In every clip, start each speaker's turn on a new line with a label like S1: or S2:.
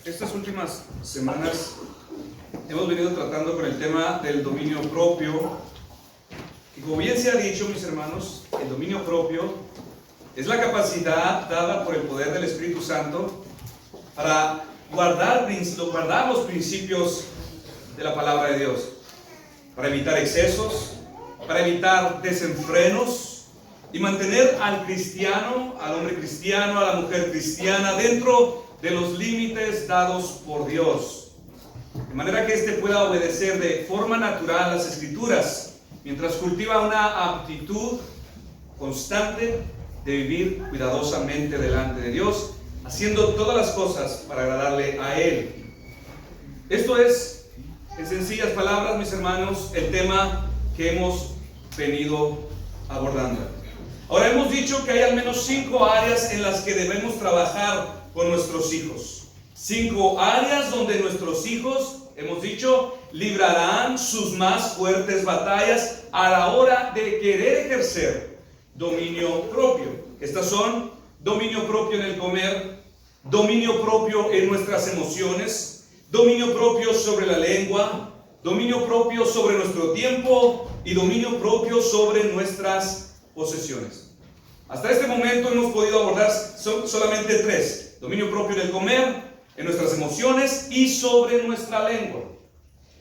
S1: Estas últimas semanas hemos venido tratando con el tema del dominio propio. Y como bien se ha dicho, mis hermanos, el dominio propio es la capacidad dada por el poder del Espíritu Santo para guardar los principios de la palabra de Dios, para evitar excesos, para evitar desenfrenos y mantener al cristiano, al hombre cristiano, a la mujer cristiana dentro de los límites dados por Dios, de manera que éste pueda obedecer de forma natural las Escrituras, mientras cultiva una aptitud constante de vivir cuidadosamente delante de Dios, haciendo todas las cosas para agradarle a Él. Esto es, en sencillas palabras, mis hermanos, el tema que hemos venido abordando. Ahora, hemos dicho que hay al menos 5 áreas en las que debemos trabajar con nuestros hijos. 5 áreas donde nuestros hijos, hemos dicho, librarán sus más fuertes batallas a la hora de querer ejercer dominio propio. Estas son: dominio propio en el comer, dominio propio en nuestras emociones, dominio propio sobre la lengua, dominio propio sobre nuestro tiempo y dominio propio sobre nuestras posesiones. Hasta este momento hemos podido abordar solamente 3: dominio propio en el comer, en nuestras emociones y sobre nuestra lengua.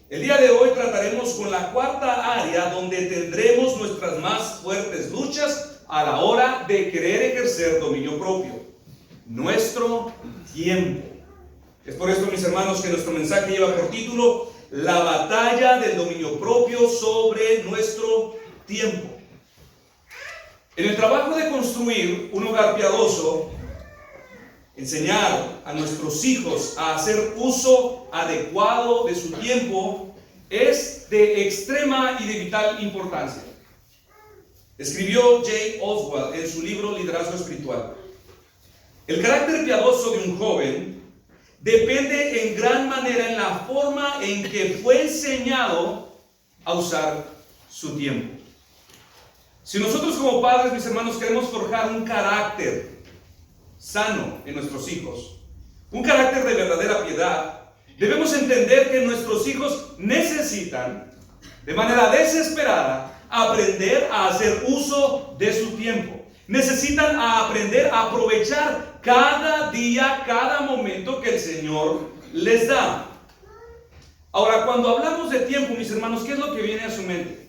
S1: El día de hoy trataremos con la 4ª área donde tendremos nuestras más fuertes luchas a la hora de querer ejercer dominio propio: nuestro tiempo. Es por esto, mis hermanos, que nuestro mensaje lleva por título: la batalla del dominio propio sobre nuestro tiempo. En el trabajo de construir un hogar piadoso, enseñar a nuestros hijos a hacer uso adecuado de su tiempo es de extrema y de vital importancia. Escribió J. Oswald en su libro Liderazgo Espiritual: el carácter piadoso de un joven depende en gran manera en la forma en que fue enseñado a usar su tiempo. Si nosotros como padres, mis hermanos, queremos forjar un carácter sano en nuestros hijos, un carácter de verdadera piedad, debemos entender que nuestros hijos necesitan, de manera desesperada, aprender a hacer uso de su tiempo. Necesitan aprender a aprovechar cada día, cada momento que el Señor les da. Ahora, cuando hablamos de tiempo, mis hermanos, ¿qué es lo que viene a su mente?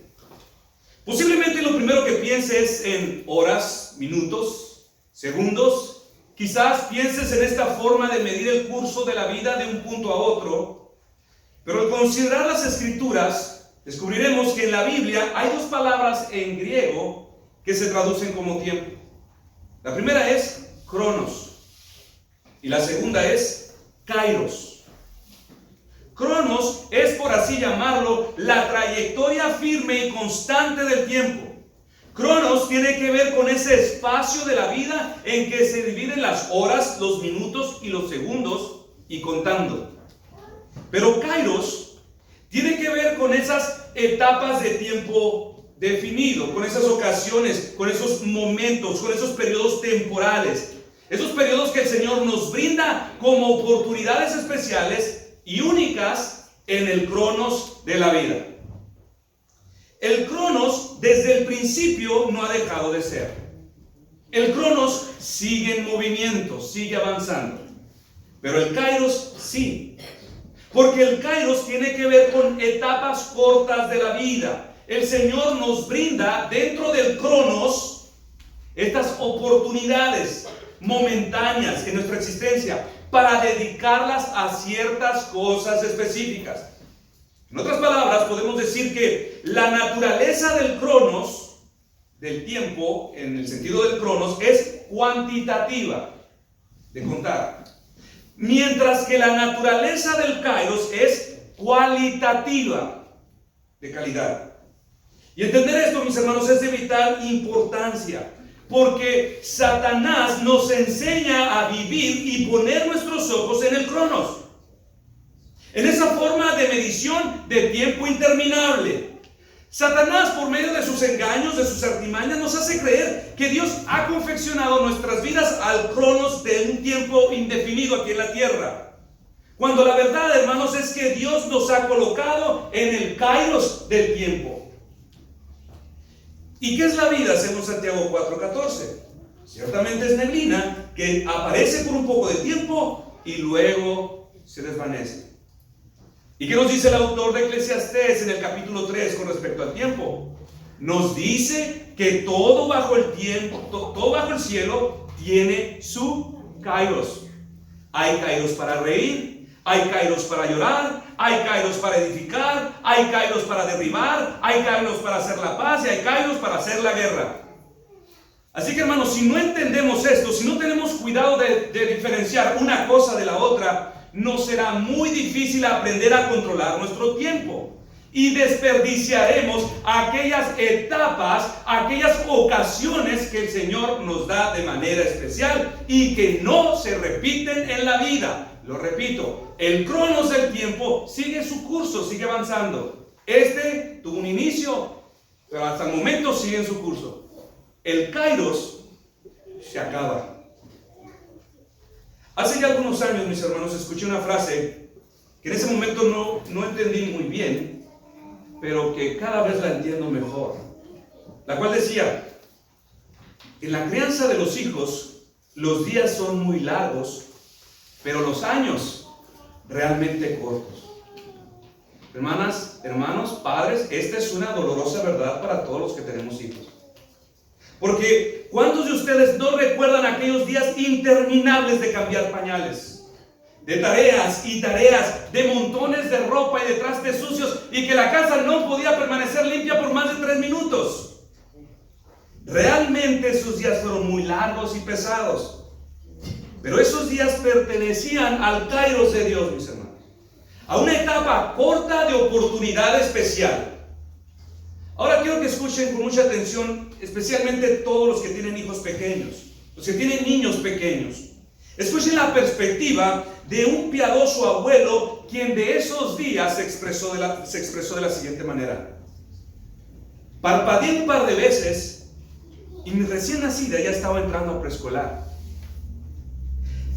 S1: Posiblemente lo primero que piense es en horas, minutos, segundos. Quizás pienses en esta forma de medir el curso de la vida de un punto a otro. Pero al considerar las Escrituras, descubriremos que en la Biblia hay 2 palabras en griego que se traducen como tiempo. La primera es cronos y la segunda es kairos. Cronos es, por así llamarlo, la trayectoria firme y constante del tiempo. Cronos tiene que ver con ese espacio de la vida en que se dividen las horas, los minutos y los segundos y contando. Pero kairos tiene que ver con esas etapas de tiempo definido, con esas ocasiones, con esos momentos, con esos periodos temporales. Esos periodos que el Señor nos brinda como oportunidades especiales y únicas en el cronos de la vida. El cronos desde el principio no ha dejado de ser. El cronos sigue en movimiento, sigue avanzando. Pero el kairos sí. Porque el kairos tiene que ver con etapas cortas de la vida. El Señor nos brinda dentro del cronos estas oportunidades momentáneas en nuestra existencia para dedicarlas a ciertas cosas específicas. En otras palabras, podemos decir que la naturaleza del cronos, del tiempo, en el sentido del cronos, es cuantitativa, de contar. Mientras que la naturaleza del kairos es cualitativa, de calidad. Y entender esto, mis hermanos, es de vital importancia. Porque Satanás nos enseña a vivir y poner nuestros ojos en el cronos, en esa forma de medición de tiempo interminable. Satanás, por medio de sus engaños, de sus artimañas, nos hace creer que Dios ha confeccionado nuestras vidas al cronos de un tiempo indefinido aquí en la tierra. Cuando la verdad, hermanos, es que Dios nos ha colocado en el kairos del tiempo. ¿Y qué es la vida según Santiago 4:14? Ciertamente es neblina que aparece por un poco de tiempo y luego se desvanece. ¿Y qué nos dice el autor de Eclesiastés en el capítulo 3 con respecto al tiempo? Nos dice que todo bajo el tiempo, todo bajo el cielo tiene su kairos. Hay kairos para reír, hay kairos para llorar, hay kairos para edificar, hay kairos para derribar, hay kairos para hacer la paz y hay kairos para hacer la guerra. Así que, hermanos, si no entendemos esto, si no tenemos cuidado de diferenciar una cosa de la otra, nos será muy difícil aprender a controlar nuestro tiempo. Y desperdiciaremos aquellas etapas, aquellas ocasiones que el Señor nos da de manera especial y que no se repiten en la vida. Lo repito, el cronos del tiempo sigue su curso, sigue avanzando. Este tuvo un inicio, pero hasta el momento sigue en su curso. El kairos se acaba. Hace ya algunos años, mis hermanos, escuché una frase que en ese momento no entendí muy bien, pero que cada vez la entiendo mejor. La cual decía: en la crianza de los hijos, los días son muy largos, pero los años realmente cortos. Hermanas, hermanos, padres, esta es una dolorosa verdad para todos los que tenemos hijos. Porque ¿cuántos de ustedes no recuerdan aquellos días interminables de cambiar pañales? De tareas y tareas, de montones de ropa y de trastes sucios, y que la casa no podía permanecer limpia por más de 3 minutos. Realmente esos días fueron muy largos y pesados. Pero esos días pertenecían al kairos de Dios, mis hermanos. A una etapa corta de oportunidad especial. Ahora quiero que escuchen con mucha atención, especialmente todos los que tienen hijos pequeños, los que tienen niños pequeños. Escuchen la perspectiva de un piadoso abuelo, quien de esos días se expresó de la siguiente manera: parpadeé un par de veces y mi recién nacida ya estaba entrando a preescolar.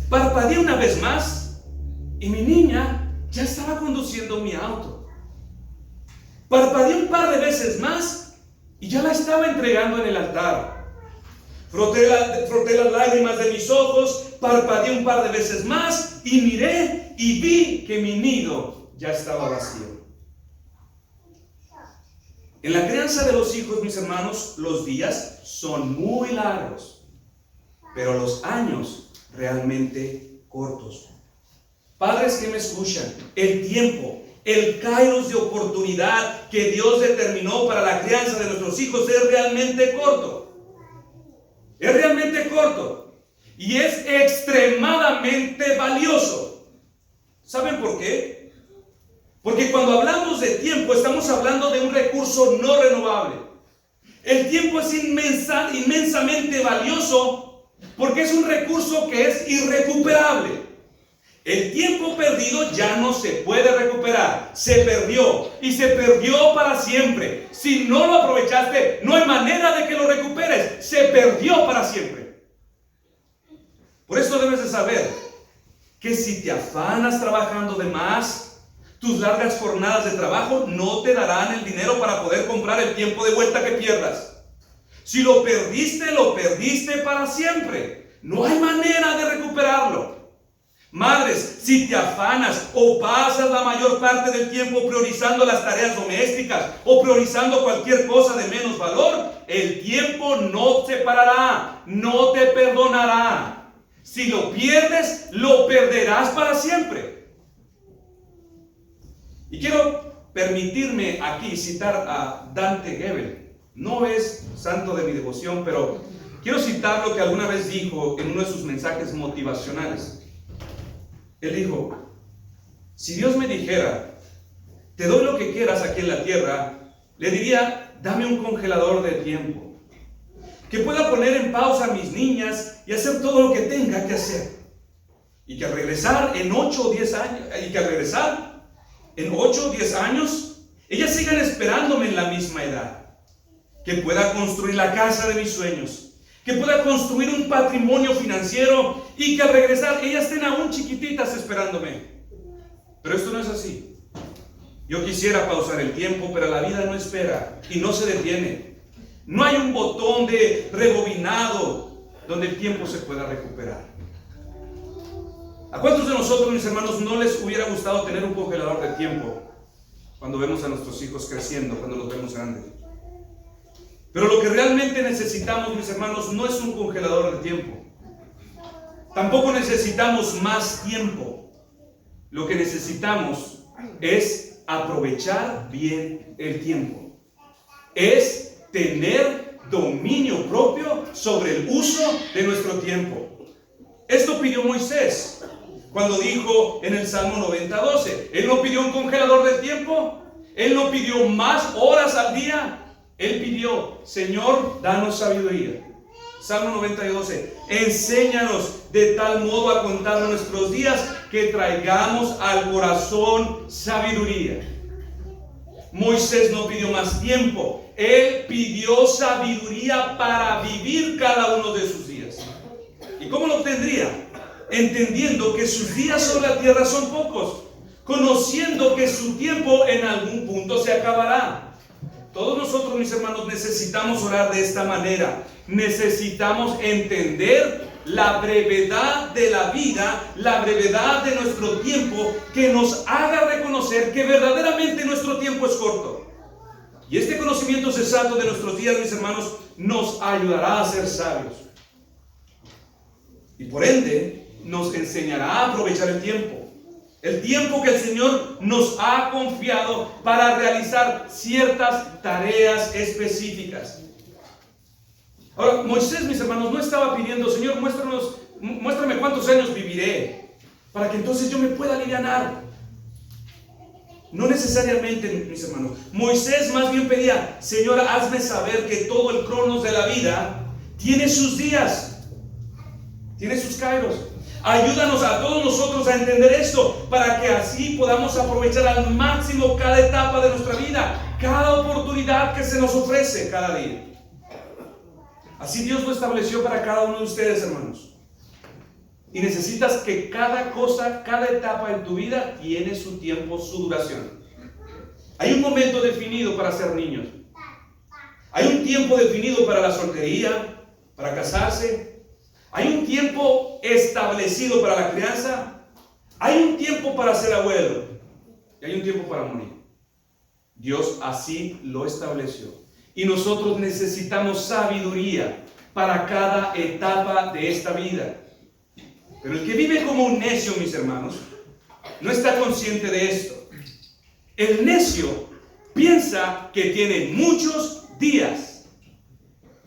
S1: Parpadeé una vez más y mi niña ya estaba conduciendo mi auto. Parpadeé un par de veces más y ya la estaba entregando en el altar. Froté las lágrimas de mis ojos, parpadeé un par de veces más y miré y vi que mi nido ya estaba vacío. En la crianza de los hijos, mis hermanos, los días son muy largos, pero los años realmente cortos. Padres que me escuchan, el tiempo, el kairos de oportunidad que Dios determinó para la crianza de nuestros hijos es realmente corto. Es realmente corto y es extremadamente valioso. ¿Saben por qué? Porque cuando hablamos de tiempo estamos hablando de un recurso no renovable. El tiempo es inmensamente valioso porque es un recurso que es irrecuperable. El tiempo perdido ya no se puede recuperar. Se perdió y se perdió para siempre. Si no lo aprovechaste, no hay manera de que lo recuperes. Se perdió para siempre. Por eso debes de saber que si te afanas trabajando de más, tus largas jornadas de trabajo no te darán el dinero para poder comprar el tiempo de vuelta que pierdas. Si lo perdiste para siempre. No hay manera de recuperarlo. Madres, si te afanas o pasas la mayor parte del tiempo priorizando las tareas domésticas o priorizando cualquier cosa de menos valor, el tiempo no te parará, no te perdonará. Si lo pierdes, lo perderás para siempre. Y quiero permitirme aquí citar a Dante Gebel. No es santo de mi devoción, pero quiero citar lo que alguna vez dijo en uno de sus mensajes motivacionales. Él dijo: si Dios me dijera, te doy lo que quieras aquí en la tierra, le diría, dame un congelador de tiempo, que pueda poner en pausa a mis niñas y hacer todo lo que tenga que hacer. Y que al regresar en 8 o 10 años, ellas sigan esperándome en la misma edad. Que pueda construir la casa de mis sueños, que pueda construir un patrimonio financiero y que al regresar ellas estén aún chiquititas esperándome. Pero esto no es así. Yo quisiera pausar el tiempo, pero la vida no espera y no se detiene. No hay un botón de rebobinado donde el tiempo se pueda recuperar. ¿A cuántos de nosotros, mis hermanos, no les hubiera gustado tener un congelador de tiempo cuando vemos a nuestros hijos creciendo, cuando los vemos grandes? Pero lo que realmente necesitamos, mis hermanos, no es un congelador de tiempo. Tampoco necesitamos más tiempo. Lo que necesitamos es aprovechar bien el tiempo. Es tener dominio propio sobre el uso de nuestro tiempo. Esto pidió Moisés cuando dijo en el Salmo 90:12. Él no pidió un congelador de tiempo. Él no pidió más horas al día. Él pidió: Señor, danos sabiduría. Salmo 90:12. Enséñanos de tal modo a contar nuestros días que traigamos al corazón sabiduría. Moisés no pidió más tiempo. Él pidió sabiduría para vivir cada uno de sus días. ¿Y cómo lo obtendría? Entendiendo que sus días sobre la tierra son pocos, conociendo que su tiempo en algún punto se acabará. Todos nosotros, mis hermanos, necesitamos orar de esta manera. Necesitamos entender la brevedad de la vida, la brevedad de nuestro tiempo, que nos haga reconocer que verdaderamente nuestro tiempo es corto. Y este conocimiento sensato de nuestros días, mis hermanos, nos ayudará a ser sabios. Y por ende, nos enseñará a aprovechar el tiempo. El tiempo que el Señor nos ha confiado para realizar ciertas tareas específicas. Ahora, Moisés, mis hermanos, no estaba pidiendo: Señor, muéstrame cuántos años viviré, para que entonces yo me pueda alivianar. No necesariamente, mis hermanos. Moisés más bien pedía: Señor, hazme saber que todo el cronos de la vida tiene sus días, tiene sus kairos. Ayúdanos a todos nosotros a entender esto, para que así podamos aprovechar al máximo cada etapa de nuestra vida, cada oportunidad que se nos ofrece cada día. Así Dios lo estableció para cada uno de ustedes, hermanos. Y necesitas que cada cosa, cada etapa en tu vida tiene su tiempo, su duración. Hay un momento definido para ser niños. Hay un tiempo definido para la soltería, para casarse. Hay un tiempo establecido para la crianza. Hay un tiempo para ser abuelo. Y hay un tiempo para morir. Dios así lo estableció. Y nosotros necesitamos sabiduría para cada etapa de esta vida. Pero el que vive como un necio, mis hermanos, no está consciente de esto. El necio piensa que tiene muchos días.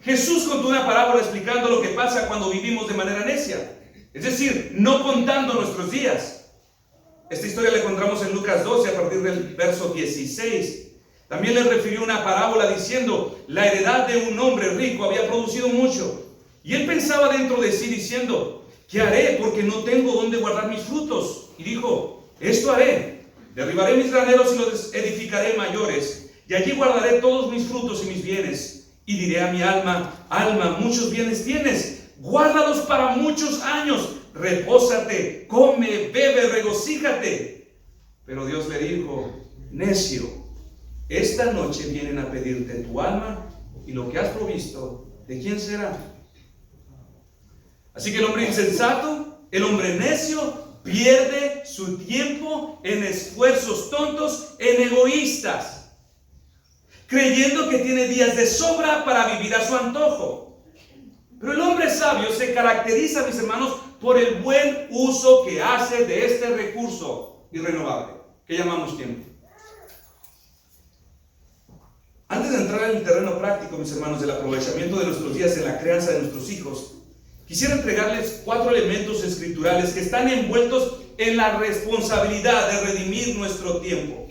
S1: Jesús contó una parábola explicando lo que pasa cuando vivimos de manera necia, es decir, no contando nuestros días. Esta historia la encontramos en Lucas 12 a partir del verso 16. También le refirió una parábola diciendo: la heredad de un hombre rico había producido mucho, y él pensaba dentro de sí diciendo: ¿qué haré? Porque no tengo dónde guardar mis frutos. Y dijo: esto haré, derribaré mis graneros y los edificaré mayores, y allí guardaré todos mis frutos y mis bienes. Y diré a mi alma: alma, muchos bienes tienes, guárdalos para muchos años, repósate, come, bebe, regocíjate. Pero Dios le dijo: necio, esta noche vienen a pedirte tu alma, y lo que has provisto, ¿de quién será? Así que el hombre insensato, el hombre necio, pierde su tiempo en esfuerzos tontos, en egoístas, creyendo que tiene días de sobra para vivir a su antojo. Pero el hombre sabio se caracteriza, mis hermanos, por el buen uso que hace de este recurso irrenovable que llamamos tiempo. Antes de entrar en el terreno práctico, mis hermanos, del aprovechamiento de nuestros días en la crianza de nuestros hijos, quisiera entregarles 4 elementos escriturales que están envueltos en la responsabilidad de redimir nuestro tiempo,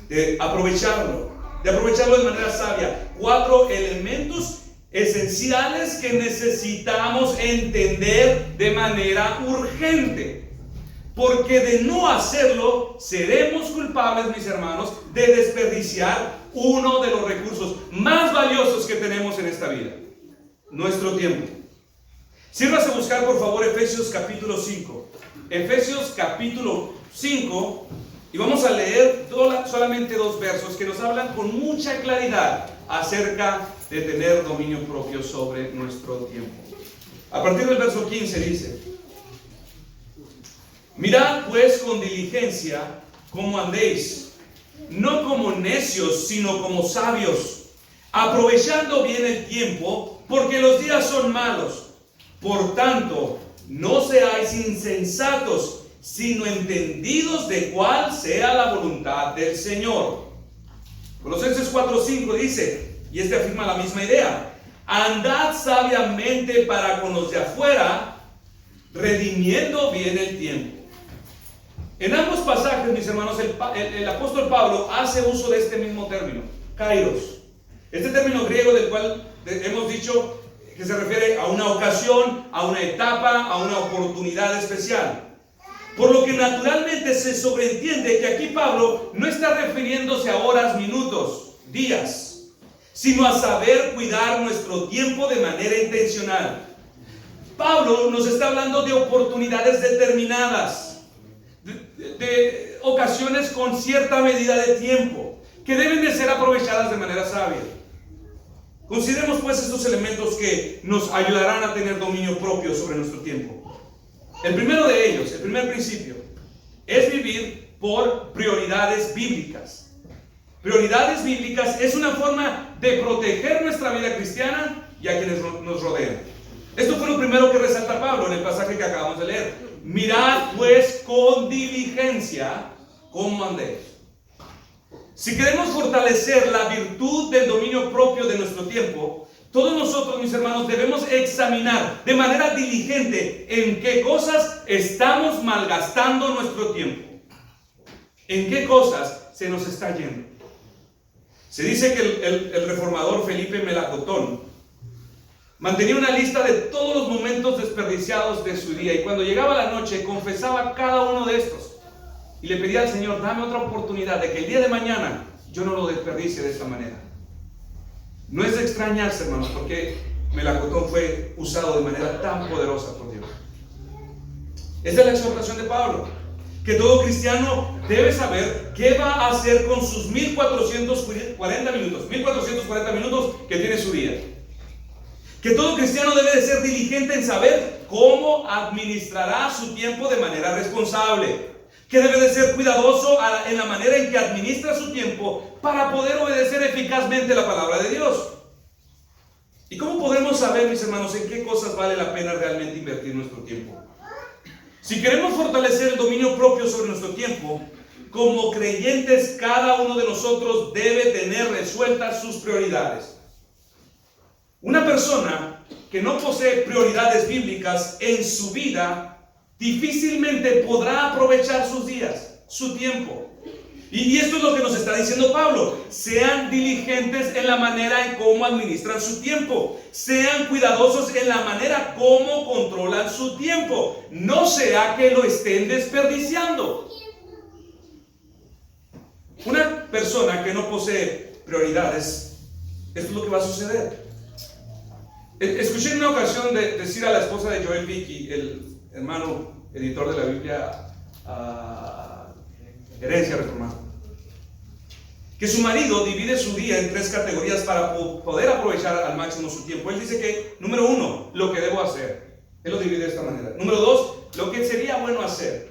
S1: de aprovecharlo de manera sabia. 4 elementos esenciales que necesitamos entender de manera urgente, porque de no hacerlo seremos culpables, mis hermanos, de desperdiciar uno de los recursos más valiosos que tenemos en esta vida: nuestro tiempo. Sírvase a buscar, por favor, Efesios capítulo 5. Efesios capítulo 5, y vamos a leer solamente 2 versos que nos hablan con mucha claridad acerca de tener dominio propio sobre nuestro tiempo. A partir del verso 15 dice: mirad pues con diligencia cómo andéis, no como necios, sino como sabios, aprovechando bien el tiempo, porque los días son malos. Por tanto, no seáis insensatos, sino entendidos de cuál sea la voluntad del Señor. Colosenses 4:5 dice, y este afirma la misma idea: andad sabiamente para con los de afuera, redimiendo bien el tiempo. En ambos pasajes, mis hermanos, el apóstol Pablo hace uso de este mismo término, kairos. Este término griego del cual hemos dicho que se refiere a una ocasión, a una etapa, a una oportunidad especial. Por lo que naturalmente se sobreentiende que aquí Pablo no está refiriéndose a horas, minutos, días, sino a saber cuidar nuestro tiempo de manera intencional. Pablo nos está hablando de oportunidades determinadas, de ocasiones con cierta medida de tiempo, que deben de ser aprovechadas de manera sabia. Consideremos pues estos elementos que nos ayudarán a tener dominio propio sobre nuestro tiempo. El primero de ellos, el primer principio, es vivir por prioridades bíblicas. Prioridades bíblicas es una forma de proteger nuestra vida cristiana y a quienes nos rodean. Esto fue lo primero que resalta Pablo en el pasaje que acabamos de leer. Mirad pues con diligencia cómo andéis. Si queremos fortalecer la virtud del dominio propio de nuestro tiempo, todos nosotros, mis hermanos, debemos examinar de manera diligente en qué cosas estamos malgastando nuestro tiempo. En qué cosas se nos está yendo. Se dice que el reformador Felipe Melacotón mantenía una lista de todos los momentos desperdiciados de su día, y cuando llegaba la noche confesaba cada uno de estos y le pedía al Señor: dame otra oportunidad de que el día de mañana yo no lo desperdicie de esta manera. No es de extrañarse, hermanos, porque Melacotón fue usado de manera tan poderosa por Dios. Esta es la exhortación de Pablo, que todo cristiano debe saber qué va a hacer con sus 1440 minutos que tiene su día. Que todo cristiano debe de ser diligente en saber cómo administrará su tiempo de manera responsable. Que debe de ser cuidadoso en la manera en que administra su tiempo para poder obedecer eficazmente la palabra de Dios. ¿Y cómo podemos saber, mis hermanos, en qué cosas vale la pena realmente invertir nuestro tiempo? Si queremos fortalecer el dominio propio sobre nuestro tiempo, como creyentes, cada uno de nosotros debe tener resueltas sus prioridades. Una persona que no posee prioridades bíblicas en su vida difícilmente podrá aprovechar sus días, su tiempo. Y esto es lo que nos está diciendo Pablo: sean diligentes en la manera en cómo administran su tiempo, sean cuidadosos en la manera como controlan su tiempo, no sea que lo estén desperdiciando. Una persona que no posee prioridades, esto es lo que va a suceder. Escuché en una ocasión decir a la esposa de Joel Vicky, el hermano editor de la Biblia Herencia Reformada, que su marido divide su día en 3 categorías para poder aprovechar al máximo su tiempo. Él dice que, número 1, lo que debo hacer. Él lo divide de esta manera. Número 2, lo que sería bueno hacer.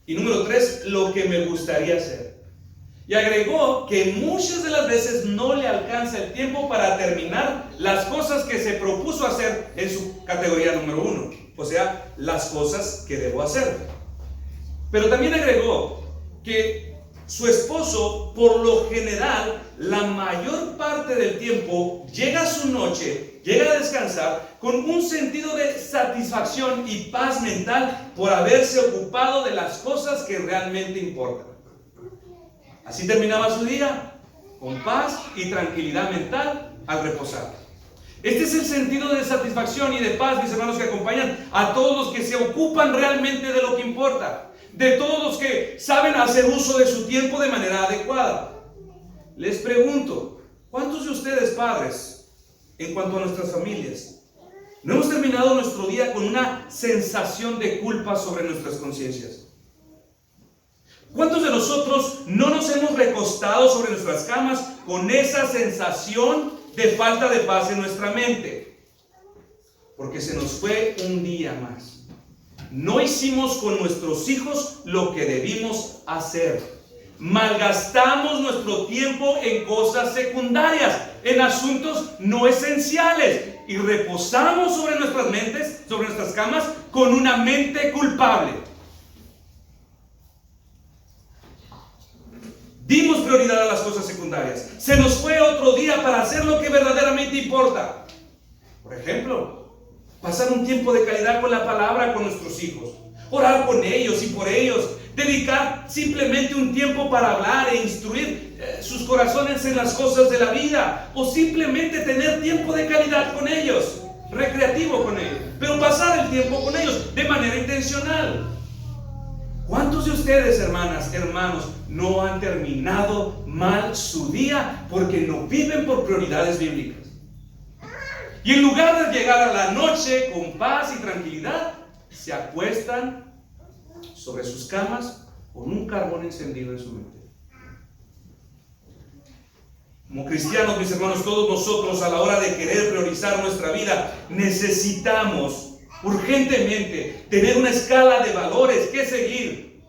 S1: Y número 3, lo que me gustaría hacer. Y agregó que muchas de las veces no le alcanza el tiempo para terminar las cosas que se propuso hacer en su categoría número 1. O sea, las cosas que debo hacer. Pero también agregó que su esposo, por lo general, la mayor parte del tiempo llega a su noche, llega a descansar con un sentido de satisfacción y paz mental por haberse ocupado de las cosas que realmente importan. Así terminaba su día, con paz y tranquilidad mental al reposar. Este es el sentido de satisfacción y de paz, mis hermanos, que acompañan a todos los que se ocupan realmente de lo que importa, de todos los que saben hacer uso de su tiempo de manera adecuada. Les pregunto, ¿cuántos de ustedes, padres, en cuanto a nuestras familias, No hemos terminado nuestro día con una sensación de culpa sobre nuestras conciencias. ¿Cuántos de nosotros no nos hemos recostado sobre nuestras camas con esa sensación de falta de paz en nuestra mente? Porque se nos fue un día más. No hicimos con nuestros hijos lo que debimos hacer. Malgastamos nuestro tiempo en cosas secundarias, en asuntos no esenciales, y reposamos sobre nuestras mentes, sobre nuestras camas, con una mente culpable. Dimos prioridad a las cosas secundarias. Se nos fue otro día para hacer lo que verdaderamente importa. Por ejemplo, pasar un tiempo de calidad con la palabra con nuestros hijos, orar con ellos y por ellos, dedicar simplemente un tiempo para hablar e instruir sus corazones en las cosas de la vida, o simplemente tener tiempo de calidad con ellos, recreativo con ellos, pero pasar el tiempo con ellos de manera intencional. ¿Cuántos de ustedes, hermanas, hermanos, no han terminado mal su día porque no viven por prioridades bíblicas? Y en lugar de llegar a la noche con paz y tranquilidad, se acuestan sobre sus camas con un carbón encendido en su mente. Como cristianos, mis hermanos, todos nosotros, a la hora de querer priorizar nuestra vida, necesitamos urgentemente tener una escala de valores que seguir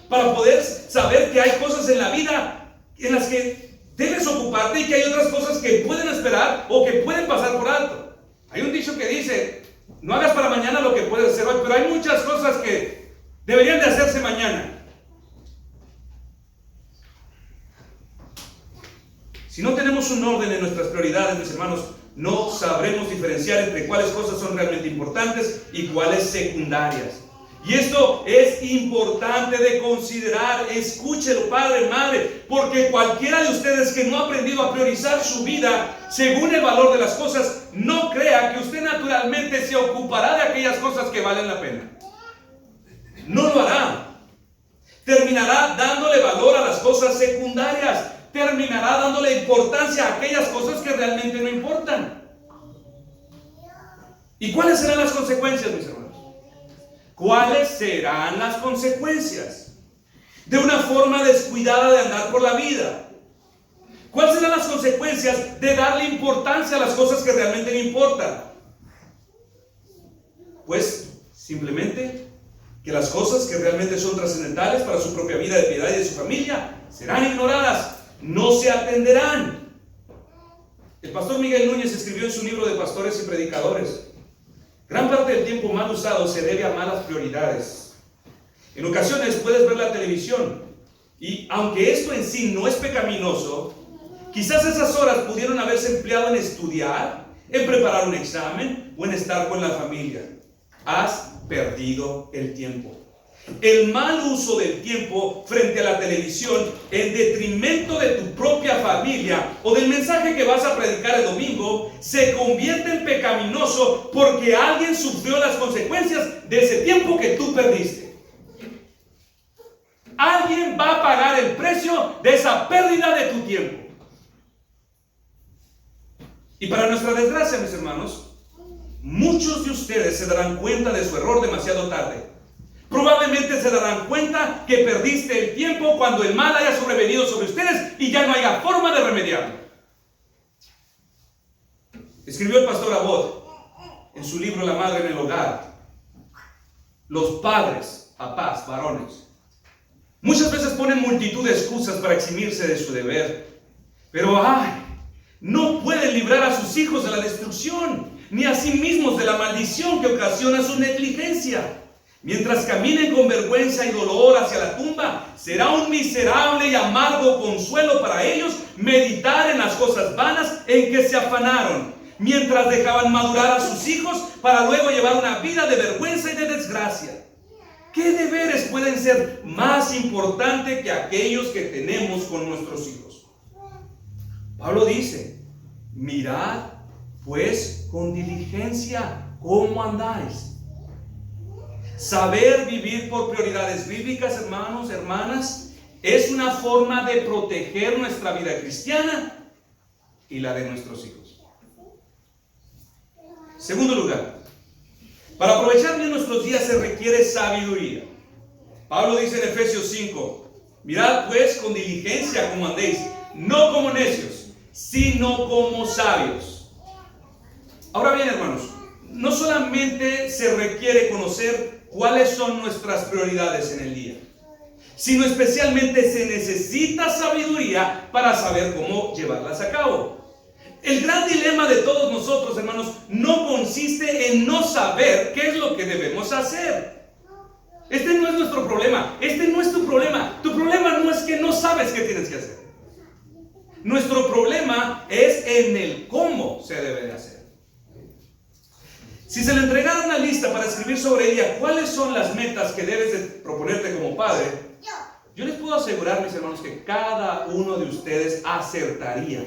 S1: para poder saber que hay cosas en la vida en las que debes ocuparte y que hay otras cosas que pueden esperar o que pueden pasar por alto. Hay un dicho que dice: no hagas para mañana lo que puedes hacer hoy, pero hay muchas cosas que deberían de hacerse mañana. Si no tenemos un orden en nuestras prioridades, mis hermanos, no sabremos diferenciar entre cuáles cosas son realmente importantes y cuáles secundarias. Y esto es importante de considerar. Escúchelo, padre, madre, porque cualquiera de ustedes que no ha aprendido a priorizar su vida según el valor de las cosas, no crea que usted naturalmente se ocupará de aquellas cosas que valen la pena. No lo hará. Terminará dándole valor a las cosas secundarias. Terminará dándole importancia a aquellas cosas que realmente no importan. ¿Y cuáles serán las consecuencias, mis hermanos? ¿Cuáles serán las consecuencias de una forma descuidada de andar por la vida? ¿Cuáles serán las consecuencias de darle importancia a las cosas que realmente no importan? Pues simplemente que las cosas que realmente son trascendentales para su propia vida de piedad y de su familia serán ignoradas, no se atenderán. El pastor Miguel Núñez escribió en su libro de Pastores y Predicadores: gran parte del tiempo mal usado se debe a malas prioridades. En ocasiones puedes ver la televisión y, aunque esto en sí no es pecaminoso, quizás esas horas pudieron haberse empleado en estudiar, en preparar un examen o en estar con la familia. Has perdido el tiempo. El mal uso del tiempo frente a la televisión en detrimento de tu propia familia o del mensaje que vas a predicar el domingo se convierte en pecaminoso porque alguien sufrió las consecuencias de ese tiempo que tú perdiste. Alguien va a pagar el precio de esa pérdida de tu tiempo. Y para nuestra desgracia, mis hermanos, muchos de ustedes se darán cuenta de su error demasiado tarde. Probablemente se darán cuenta que perdiste el tiempo cuando el mal haya sobrevenido sobre ustedes y ya no haya forma de remediarlo. Escribió el pastor Abbott en su libro La madre en el hogar: los padres, papás, varones, muchas veces ponen multitud de excusas para eximirse de su deber, pero no pueden librar a sus hijos de la destrucción, ni a sí mismos de la maldición que ocasiona su negligencia. Mientras caminen con vergüenza y dolor hacia la tumba, será un miserable y amargo consuelo para ellos meditar en las cosas vanas en que se afanaron, mientras dejaban madurar a sus hijos para luego llevar una vida de vergüenza y de desgracia. ¿Qué deberes pueden ser más importantes que aquellos que tenemos con nuestros hijos? Pablo dice: mirad pues con diligencia cómo andáis. Saber vivir por prioridades bíblicas, hermanos, hermanas, es una forma de proteger nuestra vida cristiana y la de nuestros hijos. Segundo lugar, Para aprovechar bien nuestros días se requiere sabiduría. Pablo dice en Efesios 5, mirad pues con diligencia como andéis, no como necios, sino como sabios. Ahora bien, hermanos, no solamente se requiere conocer cuáles son nuestras prioridades en el día, sino especialmente se necesita sabiduría para saber cómo llevarlas a cabo. El gran dilema de todos nosotros, hermanos, no consiste en no saber qué es lo que debemos hacer. Este no es nuestro problema, este no es tu problema. Tu problema no es que no sabes qué tienes que hacer. Nuestro problema es en el cómo se debe de hacer. Si se le entregara una lista para escribir sobre ella cuáles son las metas que debes de proponerte como padre, yo les puedo asegurar, mis hermanos, que cada uno de ustedes acertaría,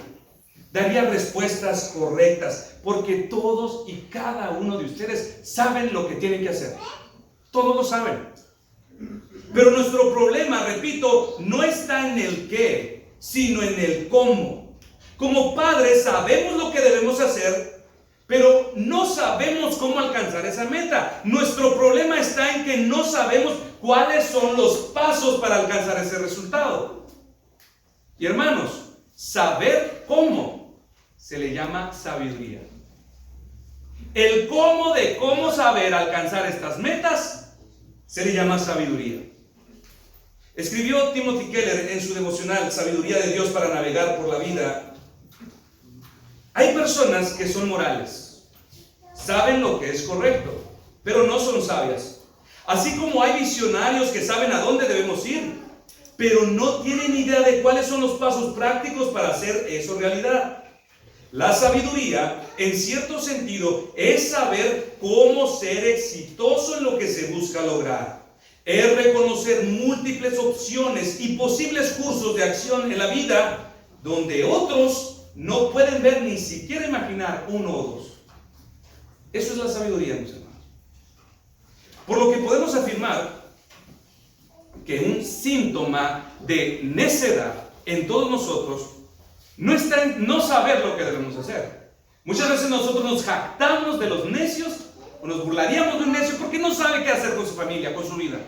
S1: daría respuestas correctas, porque todos y cada uno de ustedes saben lo que tienen que hacer. Todos lo saben. Pero nuestro problema, repito, no está en el qué, sino en el cómo. Como padres sabemos lo que debemos hacer, pero no sabemos cómo alcanzar esa meta. Nuestro problema está en que no sabemos cuáles son los pasos para alcanzar ese resultado. Y hermanos, saber cómo se le llama sabiduría. El cómo de cómo saber alcanzar estas metas se le llama sabiduría. Escribió Timothy Keller en su devocional Sabiduría de Dios para navegar por la vida. Hay personas que son morales, saben lo que es correcto, pero no son sabias. Así como hay visionarios que saben a dónde debemos ir, pero no tienen idea de cuáles son los pasos prácticos para hacer eso realidad. La sabiduría, en cierto sentido, es saber cómo ser exitoso en lo que se busca lograr. Es reconocer múltiples opciones y posibles cursos de acción en la vida donde otros no pueden ver ni siquiera imaginar uno o dos. Eso es la sabiduría, mis hermanos. Por lo que podemos afirmar que un síntoma de necedad en todos nosotros no está en no saber lo que debemos hacer. Muchas veces nosotros nos jactamos de los necios o nos burlaríamos de un necio porque no sabe qué hacer con su familia, con su vida.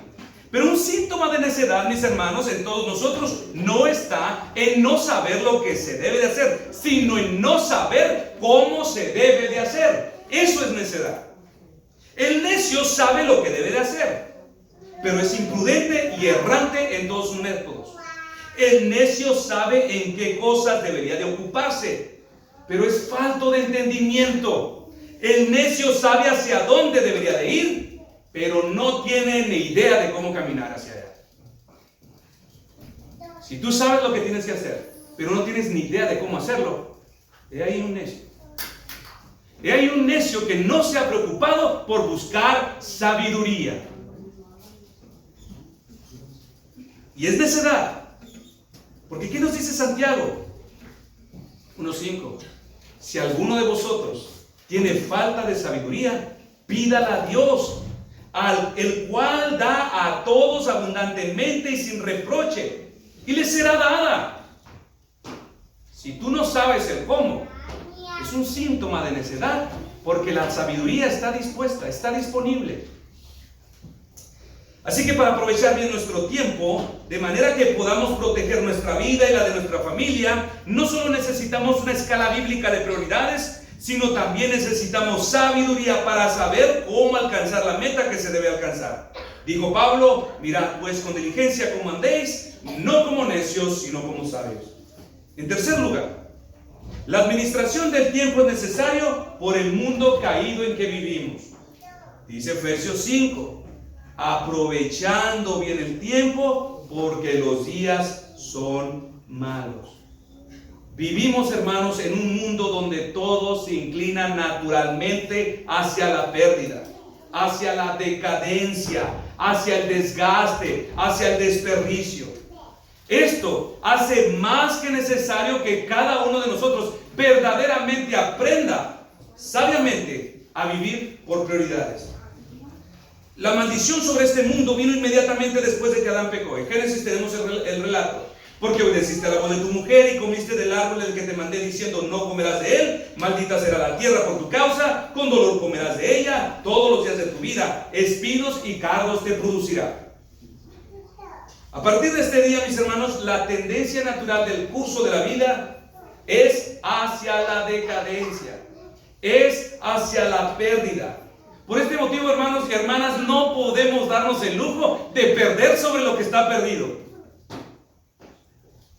S1: Pero un síntoma de necedad, mis hermanos, en todos nosotros no está en no saber lo que se debe de hacer, sino en no saber cómo se debe de hacer. Eso es necedad. El necio sabe lo que debe de hacer, pero es imprudente y errante en todos sus métodos. El necio sabe en qué cosas debería de ocuparse, pero es falto de entendimiento. El necio sabe hacia dónde debería de ir, pero no tiene ni idea de cómo caminar hacia allá. Si tú sabes lo que tienes que hacer, pero no tienes ni idea de cómo hacerlo, he ahí un necio. He ahí un necio que no se ha preocupado por buscar sabiduría. Y es necedad. Porque ¿qué nos dice Santiago? 1:5. Si alguno de vosotros tiene falta de sabiduría, pídala a Dios, el cual da a todos abundantemente y sin reproche, y le será dada. Si tú no sabes el cómo, es un síntoma de necedad, porque la sabiduría está dispuesta, está disponible. Así que para aprovechar bien nuestro tiempo, de manera que podamos proteger nuestra vida y la de nuestra familia, no solo necesitamos una escala bíblica de prioridades, sino también necesitamos sabiduría para saber cómo alcanzar la meta que se debe alcanzar. Dijo Pablo, mirad pues con diligencia cómo andéis, no como necios, sino como sabios. En tercer lugar, la administración del tiempo es necesario por el mundo caído en que vivimos. Dice Efesios 5, aprovechando bien el tiempo, porque los días son malos. Vivimos, hermanos, en un mundo donde todo se inclina naturalmente hacia la pérdida, hacia la decadencia, hacia el desgaste, hacia el desperdicio. Esto hace más que necesario que cada uno de nosotros verdaderamente aprenda sabiamente a vivir por prioridades. La maldición sobre este mundo vino inmediatamente después de que Adán pecó. En Génesis tenemos el relato. porque obedeciste a la voz de tu mujer y comiste del árbol del que te mandé diciendo, no comerás de él, maldita será la tierra por tu causa, con dolor comerás de ella todos los días de tu vida, espinos y cardos te producirá. A partir de este día, mis hermanos, la tendencia natural del curso de la vida es hacia la decadencia, es hacia la pérdida. Por este motivo, hermanos y hermanas, no podemos darnos el lujo de perder sobre lo que está perdido.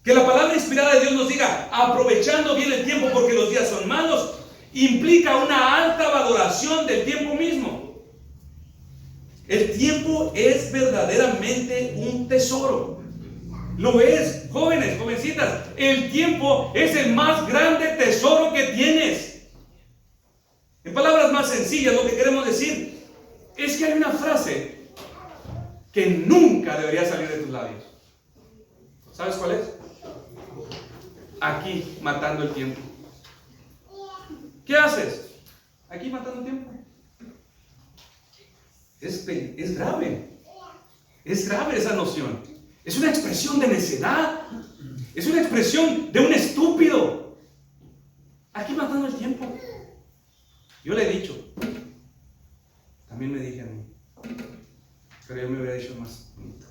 S1: Que la palabra inspirada de Dios nos diga, aprovechando bien el tiempo porque los días son malos, implica una alta valoración del tiempo mismo. El tiempo es verdaderamente un tesoro. Lo es, jóvenes, jovencitas. El tiempo es el más grande tesoro que tienes. En palabras más sencillas, lo que queremos decir es que hay una frase que nunca debería salir de tus labios. ¿Sabes cuál es? Aquí, matando el tiempo. ¿Qué haces? Aquí matando el tiempo. Es grave. Es grave esa noción. Es una expresión de necedad. Es una expresión de un estúpido. Aquí matando el tiempo. Yo le he dicho. También me dije a mí. Pero yo me hubiera dicho más bonito.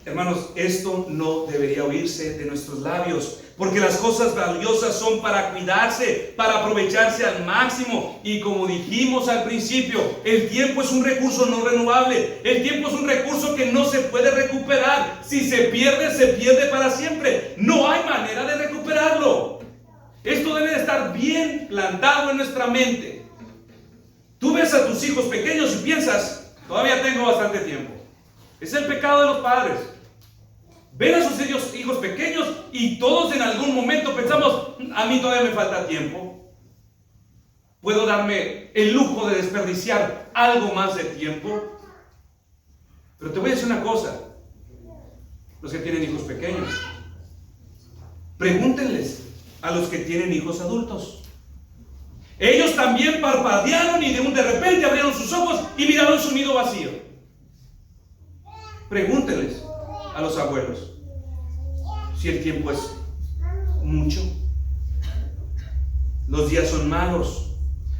S1: Hermanos, esto no debería oírse de nuestros labios, porque las cosas valiosas son para cuidarse, para aprovecharse al máximo. Y como dijimos al principio, el tiempo es un recurso no renovable. El tiempo es un recurso que no se puede recuperar. Si se pierde para siempre. No hay manera de recuperarlo. Esto debe de estar bien plantado en nuestra mente. Tú ves a tus hijos pequeños y piensas, todavía tengo bastante tiempo. Es el pecado de los padres. Ven a sus hijos pequeños y todos en algún momento pensamos, a mí todavía me falta tiempo. Puedo darme el lujo de desperdiciar algo más de tiempo. Pero te voy a decir una cosa. Los que tienen hijos pequeños, pregúntenles a los que tienen hijos adultos. Ellos también parpadearon y de repente abrieron sus ojos y miraron su nido vacío. Pregúntenles a los abuelos si el tiempo es mucho. Los días son malos.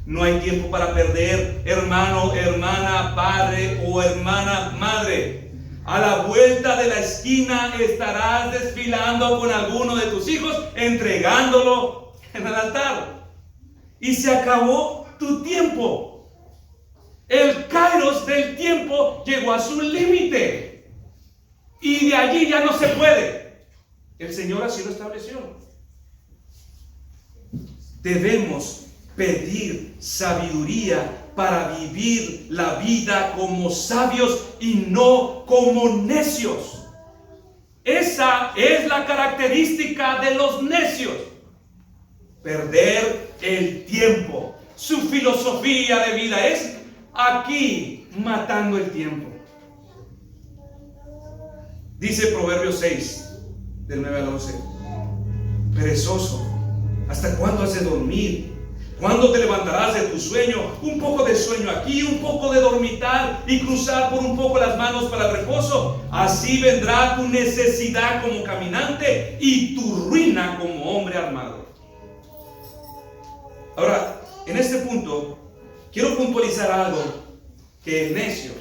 S1: No hay tiempo para perder, hermano, hermana, padre o hermana, madre. A la vuelta de la esquina estarás desfilando con alguno de tus hijos, entregándolo en el altar. Y se acabó tu tiempo. El kairos del tiempo llegó a su límite. Y de allí ya no se puede. El Señor así lo estableció. Debemos pedir sabiduría para vivir la vida como sabios y no como necios. Esa es la característica de los necios. Perder el tiempo. Su filosofía de vida es aquí matando el tiempo. Dice Proverbios 6, del 9 al 11. Perezoso, ¿hasta cuándo has de dormir? ¿Cuándo te levantarás de tu sueño? Un poco de sueño aquí, un poco de dormitar y cruzar por un poco las manos para el reposo. Así vendrá tu necesidad como caminante y tu ruina como hombre armado. Ahora, en este punto, quiero puntualizar algo que el necio,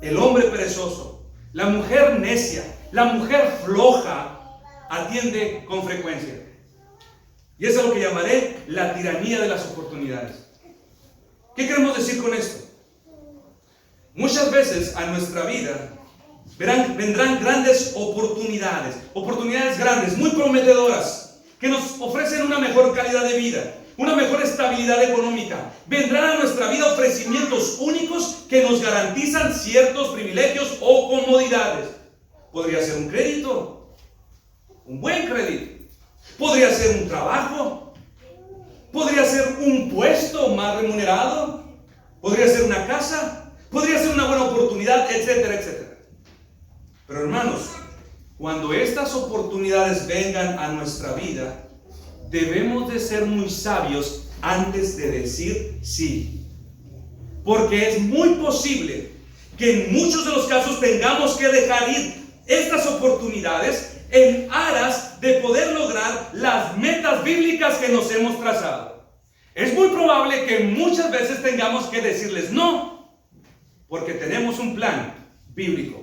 S1: el hombre perezoso, la mujer necia, la mujer floja, atiende con frecuencia. Y eso es lo que llamaré la tiranía de las oportunidades. ¿Qué queremos decir con esto? Muchas veces a nuestra vida vendrán grandes oportunidades grandes, muy prometedoras, que nos ofrecen una mejor calidad de vida, una mejor estabilidad económica. Vendrán a nuestra vida ofrecimientos únicos que nos garantizan ciertos privilegios o comodidades. Podría ser un crédito, un buen crédito. Podría ser un trabajo. Podría ser un puesto más remunerado. Podría ser una casa. Podría ser una buena oportunidad, etcétera, etcétera. Pero hermanos, cuando estas oportunidades vengan a nuestra vida, debemos de ser muy sabios antes de decir sí. Porque es muy posible que en muchos de los casos tengamos que dejar ir estas oportunidades en aras de poder lograr las metas bíblicas que nos hemos trazado. Es muy probable que muchas veces tengamos que decirles no, porque tenemos un plan bíblico.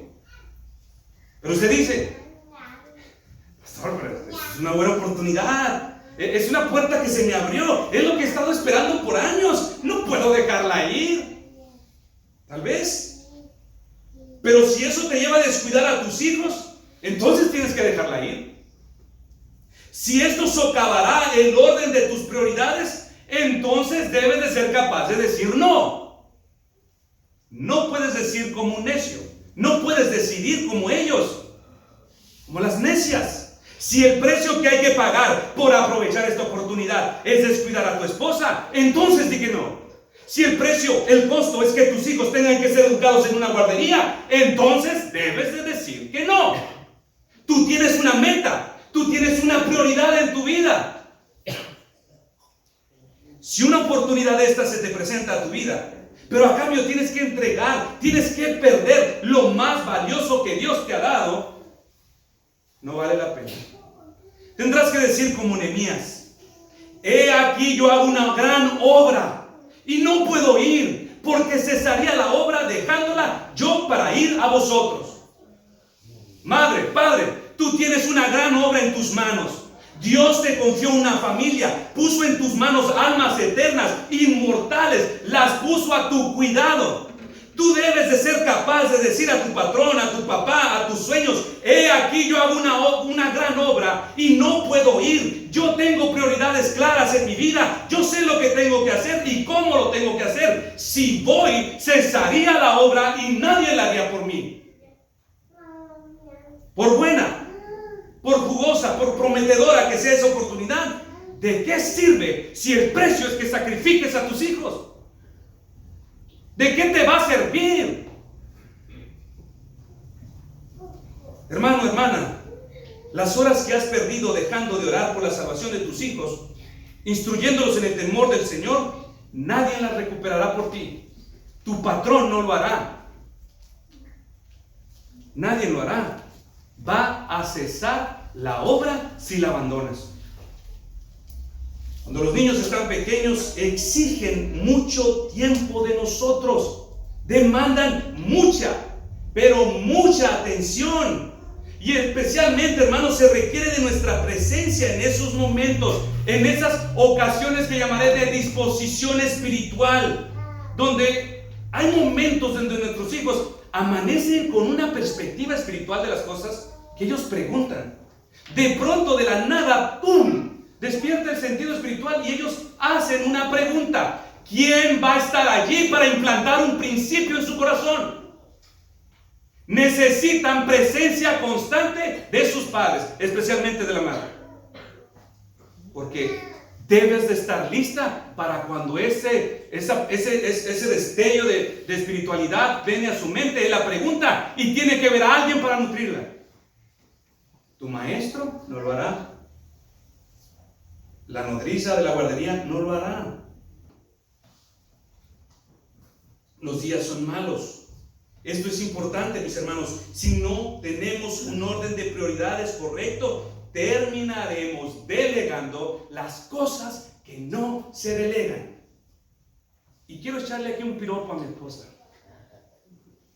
S1: Pero usted dice, pastor, pero es una buena oportunidad, es una puerta que se me abrió, es lo que he estado esperando por años, no puedo dejarla ir. Tal vez, pero si eso te lleva a descuidar a tus hijos, entonces tienes que dejarla ir. Si esto socavará el orden de tus prioridades, entonces debes de ser capaz de decir no. No puedes decir como un necio, no puedes decidir como ellos, como las necias. Si el precio que hay que pagar por aprovechar esta oportunidad es descuidar a tu esposa, entonces di que no. Si el precio, el costo es que tus hijos tengan que ser educados en una guardería, entonces debes de decir que no. Tú tienes una meta, tú tienes una prioridad en tu vida. Si una oportunidad de esta se te presenta a tu vida, pero a cambio tienes que entregar, tienes que perder lo más valioso que Dios te ha dado, no vale la pena. Tendrás que decir como Nehemías: he aquí yo hago una gran obra y no puedo ir, porque cesaría la obra dejándola yo para ir a vosotros. Madre, padre, tú tienes una gran obra en tus manos. Dios te confió una familia, puso en tus manos almas eternas, inmortales, las puso a tu cuidado. Tú debes de ser capaz de decir a tu patrón, a tu papá, a tus sueños: he aquí yo hago una gran obra y no puedo ir. Yo tengo prioridades claras en mi vida. Yo sé lo que tengo que hacer y cómo lo tengo que hacer. Si voy, cesaría la obra y nadie la haría por mí. Por buena, por jugosa, por prometedora que sea esa oportunidad, ¿de qué sirve si el precio es que sacrifiques a tus hijos? ¿De qué te va a servir? Hermano, hermana, las horas que has perdido dejando de orar por la salvación de tus hijos, instruyéndolos en el temor del Señor, nadie las recuperará por ti. Tu patrón no lo hará. Nadie lo hará. Va a cesar la obra si la abandonas. Cuando los niños están pequeños, exigen mucho tiempo de nosotros. Demandan mucha, pero mucha atención. Y especialmente, hermanos, se requiere de nuestra presencia en esos momentos, en esas ocasiones que llamaré de disposición espiritual, donde hay momentos donde nuestros hijos amanecen con una perspectiva espiritual de las cosas que ellos preguntan. De pronto, de la nada, ¡pum!, despierta el sentido espiritual y ellos hacen una pregunta: ¿quién va a estar allí para implantar un principio en su corazón? Necesitan presencia constante de sus padres, especialmente de la madre, porque debes de estar lista para cuando ese destello de espiritualidad viene a su mente, la pregunta, y tiene que ver a alguien para nutrirla. Tu maestro no lo hará. La nodriza de la guardería no lo hará. Los días son malos. Esto es importante, mis hermanos. Si no tenemos un orden de prioridades correcto, terminaremos delegando las cosas que no se delegan. Y quiero echarle aquí un piropo a mi esposa.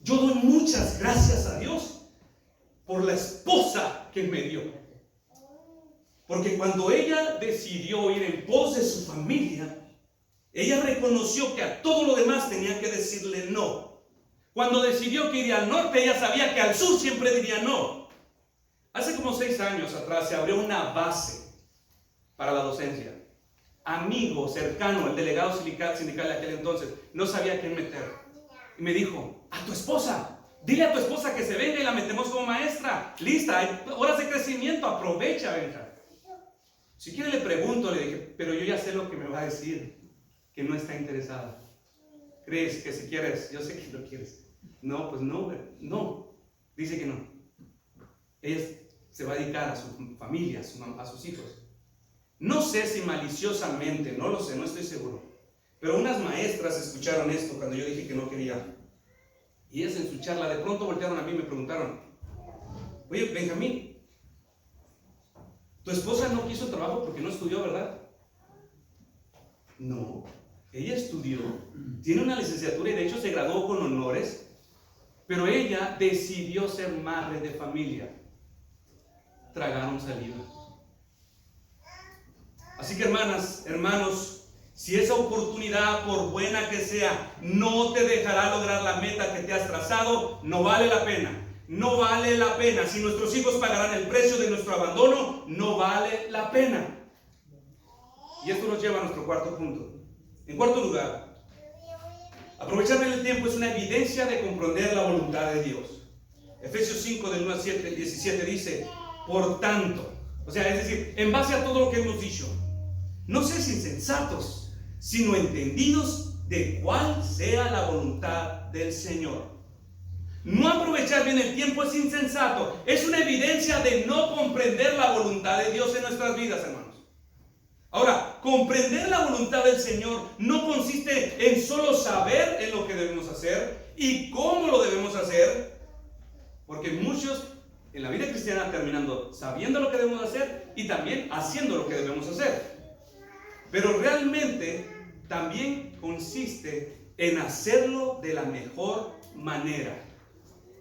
S1: Yo doy muchas gracias a Dios por la esposa que me dio. Porque cuando ella decidió ir en pos de su familia, ella reconoció que a todo lo demás tenía que decirle no. Cuando decidió que iría al norte, ella sabía que al sur siempre diría no. Hace como 6 años atrás se abrió una base para la docencia. Amigo cercano, el delegado sindical de aquel entonces, no sabía a quién meter. Y me dijo: a tu esposa, dile a tu esposa que se venga y la metemos como maestra. Lista, hay horas de crecimiento, aprovecha, venga. Si quiere le pregunto, le dije, pero yo ya sé lo que me va a decir, que no está interesada. ¿Crees que si quieres? Yo sé que lo quieres. No, pues no. Dice que no. Ella se va a dedicar a su familia, a sus hijos. No sé si maliciosamente, no lo sé, no estoy seguro. Pero unas maestras escucharon esto cuando yo dije que no quería. Y ellas en su charla de pronto voltearon a mí y me preguntaron: Oye, Benjamín, tu esposa no quiso trabajo porque no estudió, ¿verdad? No, ella estudió, tiene una licenciatura y de hecho se graduó con honores, pero ella decidió ser madre de familia. Tragaron saliva. Así que hermanas, hermanos, si esa oportunidad, por buena que sea, no te dejará lograr la meta que te has trazado, no vale la pena. No vale la pena. Si nuestros hijos pagarán el precio de nuestro abandono, no vale la pena. Y esto nos lleva a nuestro cuarto punto. En cuarto lugar, aprovechar el tiempo es una evidencia de comprender la voluntad de Dios. Efesios 5 del 1 al 17 dice, por tanto, o sea, es decir, en base a todo lo que hemos dicho, no seáis insensatos, sino entendidos de cuál sea la voluntad del Señor. No aprovechar bien el tiempo es insensato. Es una evidencia de no comprender la voluntad de Dios en nuestras vidas, hermanos. Ahora, comprender la voluntad del Señor no consiste en solo saber en lo que debemos hacer y cómo lo debemos hacer, porque muchos en la vida cristiana terminando sabiendo lo que debemos hacer y también haciendo lo que debemos hacer. Pero realmente también consiste en hacerlo de la mejor manera.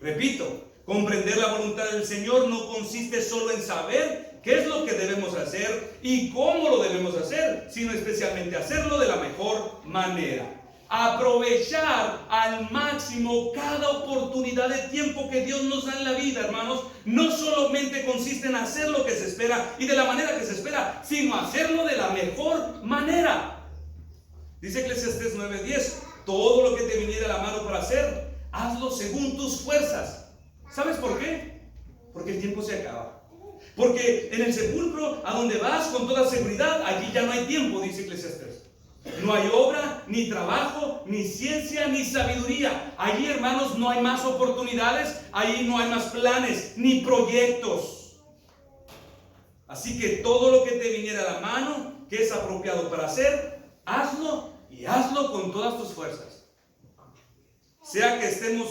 S1: Repito, comprender la voluntad del Señor no consiste solo en saber qué es lo que debemos hacer y cómo lo debemos hacer, sino especialmente hacerlo de la mejor manera. Aprovechar al máximo cada oportunidad de tiempo que Dios nos da en la vida, hermanos, no solamente consiste en hacer lo que se espera y de la manera que se espera, sino hacerlo de la mejor manera. Dice Eclesiastés 9:10, todo lo que te viniera a la mano para hacer, hazlo según tus fuerzas. ¿Sabes por qué? Porque el tiempo se acaba. Porque en el sepulcro, a donde vas con toda seguridad, allí ya no hay tiempo, dice Eclesiastés. No hay obra, ni trabajo, ni ciencia, ni sabiduría. Allí, hermanos, no hay más oportunidades, allí no hay más planes, ni proyectos. Así que todo lo que te viniera a la mano, que es apropiado para hacer, hazlo y hazlo con todas tus fuerzas. Sea que estemos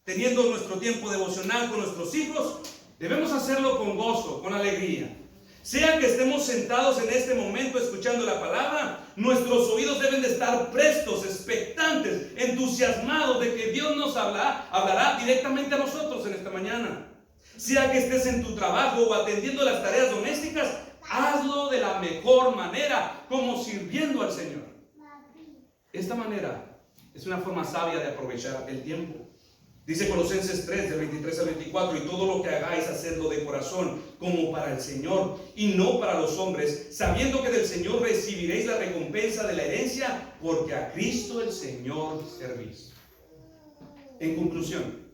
S1: teniendo nuestro tiempo devocional con nuestros hijos, debemos hacerlo con gozo, con alegría. Sea que estemos sentados en este momento escuchando la palabra, nuestros oídos deben de estar prestos, expectantes, entusiasmados de que Dios nos hablará directamente a nosotros en esta mañana. Sea que estés en tu trabajo o atendiendo las tareas domésticas, hazlo de la mejor manera, como sirviendo al Señor. Esta manera es una forma sabia de aprovechar el tiempo. Dice Colosenses 3, del 23 al 24, y todo lo que hagáis, hacedlo de corazón, como para el Señor, y no para los hombres, sabiendo que del Señor recibiréis la recompensa de la herencia, porque a Cristo el Señor servís. En conclusión,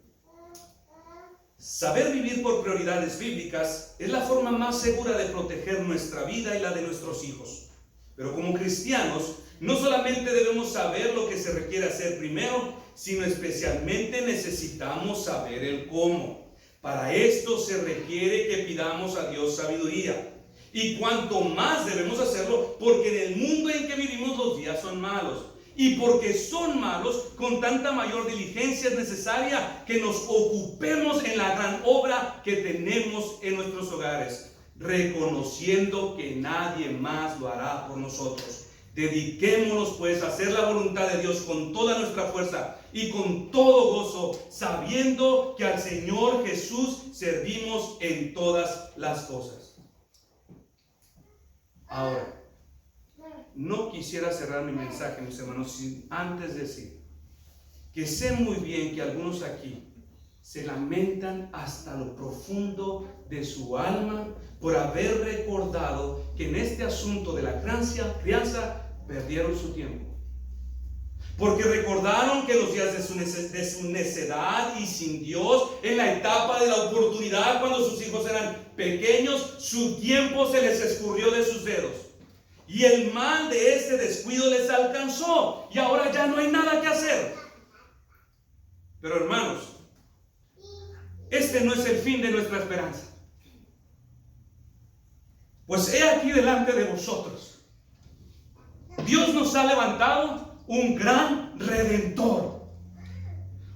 S1: saber vivir por prioridades bíblicas es la forma más segura de proteger nuestra vida y la de nuestros hijos. Pero como cristianos, no solamente debemos saber lo que se requiere hacer primero, sino especialmente necesitamos saber el cómo. Para esto se requiere que pidamos a Dios sabiduría. Y cuanto más debemos hacerlo, porque en el mundo en que vivimos los días son malos. Y porque son malos, con tanta mayor diligencia es necesaria que nos ocupemos en la gran obra que tenemos en nuestros hogares, reconociendo que nadie más lo hará por nosotros. Dediquémonos pues a hacer la voluntad de Dios con toda nuestra fuerza y con todo gozo, sabiendo que al Señor Jesús servimos en todas las cosas. Ahora, no quisiera cerrar mi mensaje, mis hermanos, sin antes decir que sé muy bien que algunos aquí se lamentan hasta lo profundo de su alma por haber recordado que en este asunto de la crianza perdieron su tiempo. Porque recordaron que los días de su necedad y sin Dios, en la etapa de la oportunidad, cuando sus hijos eran pequeños, su tiempo se les escurrió de sus dedos. Y el mal de este descuido les alcanzó. Y ahora ya no hay nada que hacer. Pero hermanos, este no es el fin de nuestra esperanza. Pues he aquí delante de vosotros. Dios nos ha levantado un gran redentor.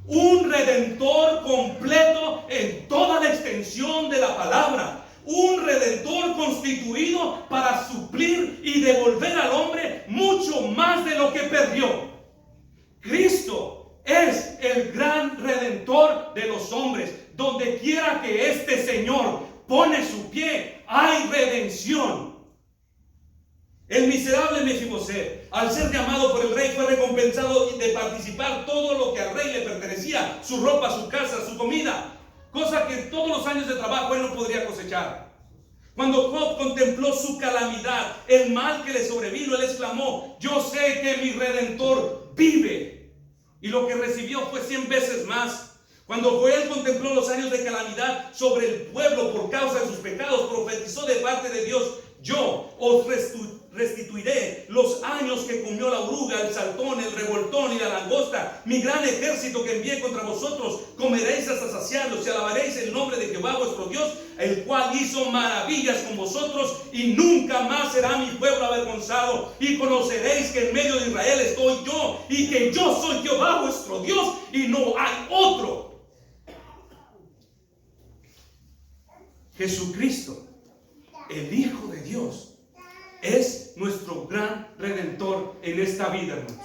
S1: Un redentor completo en toda la extensión de la palabra. Un redentor constituido para suplir y devolver al hombre mucho más de lo que perdió. Cristo es el gran redentor de los hombres. Donde quiera que este Señor pone su pie, hay redención. El miserable Mefiboset, al ser llamado por el rey, fue recompensado de participar todo lo que al rey le pertenecía: su ropa, su casa, su comida, cosa que todos los años de trabajo él no podría cosechar. Cuando Job contempló su calamidad, el mal que le sobrevino, él exclamó: yo sé que mi Redentor vive. Y lo que recibió fue 100 veces más. Cuando Joel contempló los años de calamidad sobre el pueblo por causa de sus pecados, profetizó de parte de Dios: yo os restituiré los años que comió la oruga, el saltón, el revoltón y la langosta. Mi gran ejército que envié contra vosotros, comeréis hasta saciarlos y alabaréis el nombre de Jehová vuestro Dios, el cual hizo maravillas con vosotros, y nunca más será mi pueblo avergonzado. Y conoceréis que en medio de Israel estoy yo, y que yo soy Jehová vuestro Dios, y no hay otro. Jesucristo, el Hijo de Dios, es nuestro gran redentor en esta vida, hermanos.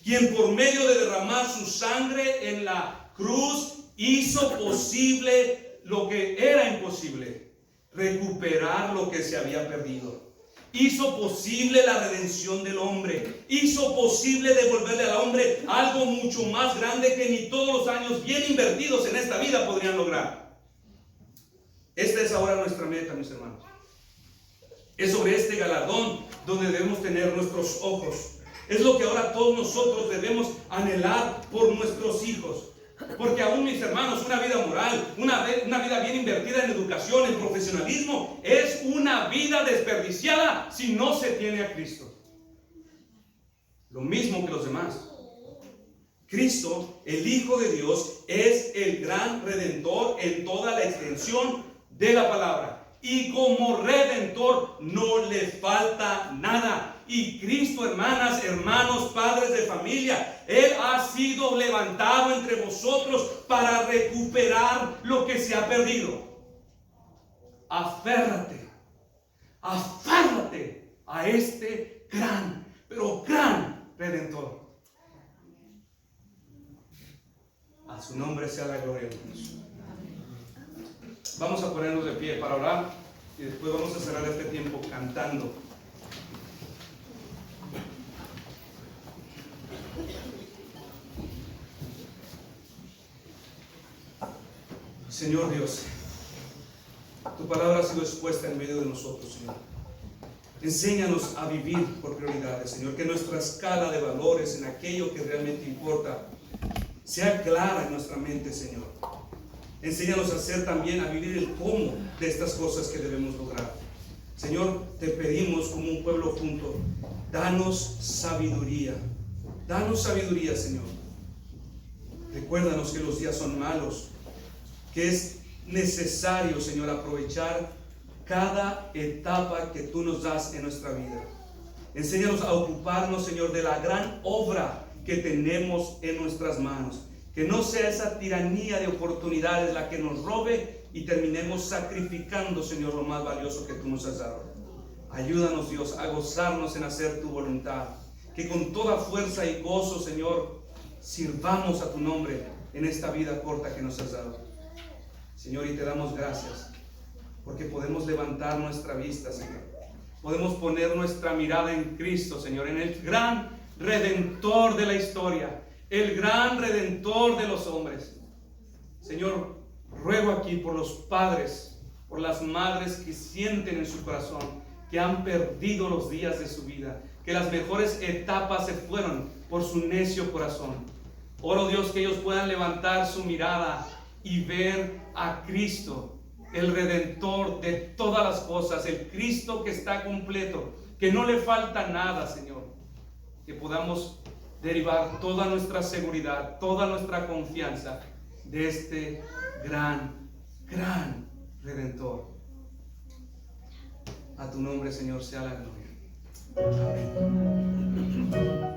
S1: Quien por medio de derramar su sangre en la cruz hizo posible lo que era imposible: recuperar lo que se había perdido. Hizo posible la redención del hombre. Hizo posible devolverle al hombre algo mucho más grande que ni todos los años bien invertidos en esta vida podrían lograr. Esta es ahora nuestra meta, mis hermanos. Es sobre este galardón donde debemos tener nuestros ojos. Es lo que ahora todos nosotros debemos anhelar por nuestros hijos. Porque aún, mis hermanos, una vida moral, una vida bien invertida en educación, en profesionalismo, es una vida desperdiciada si no se tiene a Cristo. Lo mismo que los demás. Cristo, el Hijo de Dios, es el gran redentor en toda la extensión de la palabra. Y como redentor no le falta nada. Y Cristo, hermanas, hermanos, padres de familia, Él ha sido levantado entre vosotros para recuperar lo que se ha perdido. Aférrate a este gran, pero gran redentor. A su nombre sea la gloria de Dios. Vamos a ponernos de pie para orar y después vamos a cerrar este tiempo cantando. Señor Dios, tu palabra ha sido expuesta en medio de nosotros, Señor. Enséñanos a vivir por prioridades, Señor, que nuestra escala de valores en aquello que realmente importa sea clara en nuestra mente, Señor. Enséñanos a hacer también, a vivir el cómo de estas cosas que debemos lograr. Señor, te pedimos como un pueblo junto, danos sabiduría. Danos sabiduría, Señor. Recuérdanos que los días son malos, que es necesario, Señor, aprovechar cada etapa que tú nos das en nuestra vida. Enséñanos a ocuparnos, Señor, de la gran obra que tenemos en nuestras manos. Que no sea esa tiranía de oportunidades la que nos robe y terminemos sacrificando, Señor, lo más valioso que tú nos has dado. Ayúdanos, Dios, a gozarnos en hacer tu voluntad. Que con toda fuerza y gozo, Señor, sirvamos a tu nombre en esta vida corta que nos has dado. Señor, y te damos gracias porque podemos levantar nuestra vista, Señor. Podemos poner nuestra mirada en Cristo, Señor, en el gran redentor de la historia, el gran redentor de los hombres. Señor, ruego aquí por los padres, por las madres que sienten en su corazón que han perdido los días de su vida, que las mejores etapas se fueron por su necio corazón. Oro, Dios, que ellos puedan levantar su mirada y ver a Cristo, el redentor de todas las cosas, el Cristo que está completo, que no le falta nada, Señor. Que podamos derivar toda nuestra seguridad, toda nuestra confianza de este gran, gran redentor. A tu nombre, Señor, sea la gloria. Amén.